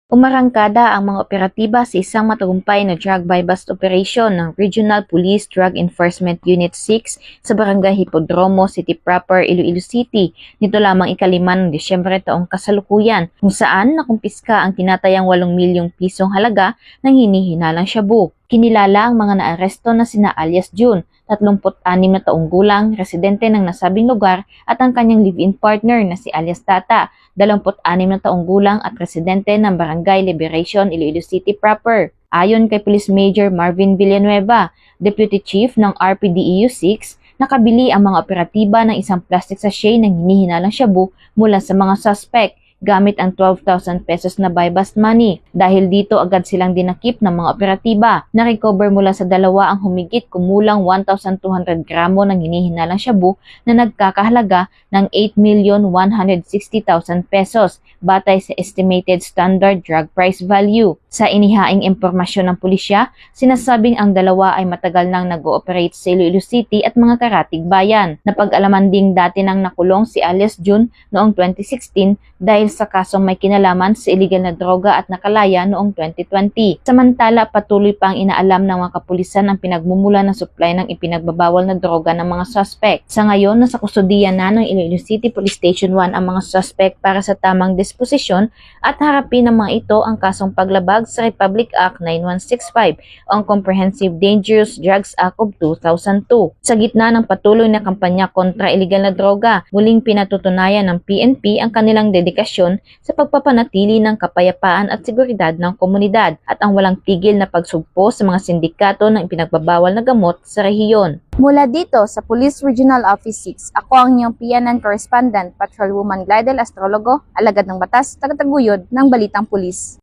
Umarangkada ang mga operatiba sa isang matagumpay na drug buy-bust operation ng Regional Police Drug Enforcement Unit 6 sa Barangay Hipodromo City Proper, Iloilo City nito lamang ika-5 ng Disyembre taong kasalukuyan, kung saan nakumpiska ang tinatayang 8 milyong pisong halaga ng hinihinalang shabu. Kinilala ang mga naaresto na sina alias June, 36 na taong gulang, residente ng nasabing lugar, at ang kanyang live-in partner na si alias Tata, 26 na taong gulang at residente ng Barangay Liberation, Iloilo City Proper. Ayon kay Police Major Marvin Villanueva, Deputy Chief ng RPDEU 6, nakabili ang mga operatiba ng isang plastic sachet ng hinihinalang shabu mula sa mga suspect gamit ang 12,000 pesos na buy-bust money. Dahil dito agad silang dinakip ng mga operatiba. Na-recover mula sa dalawa ang humigit kumulang 1,200 gramo ng hinihinalang shabu na nagkakahalaga ng 8,160,000 pesos batay sa estimated standard drug price value. Sa inihaing impormasyon ng pulisya, sinasabing ang dalawa ay matagal nang nag-ooperate sa Iloilo City at mga karatig bayan. Napag-alaman ding dati nang nakulong si alias June noong 2016 dahil sa kasong may kinalaman sa illegal na droga at nakalaya noong 2020. Samantala, patuloy pang inaalam ng mga kapulisan ang pinagmumula ng supply ng ipinagbabawal na droga ng mga suspect. Sa ngayon, nasa kustudiya na ng Iloilo City Police Station 1 ang mga suspect para sa tamang disposisyon at harapin ng mga ito ang kasong paglabag sa Republic Act 9165 o ang Comprehensive Dangerous Drugs Act of 2002. Sa gitna ng patuloy na kampanya kontra illegal na droga, muling pinatutunayan ng PNP ang kanilang dedikasyon sa pagpapanatili ng kapayapaan at seguridad ng komunidad at ang walang tigil na pagsugpo sa mga sindikato ng ipinagbabawal na gamot sa rehiyon. Mula dito sa Police Regional Office 6, ako ang inyong PNN Correspondent, Patrolwoman Glidel Astrologo, alagad ng batas, tagataguyod ng Balitang Pulis.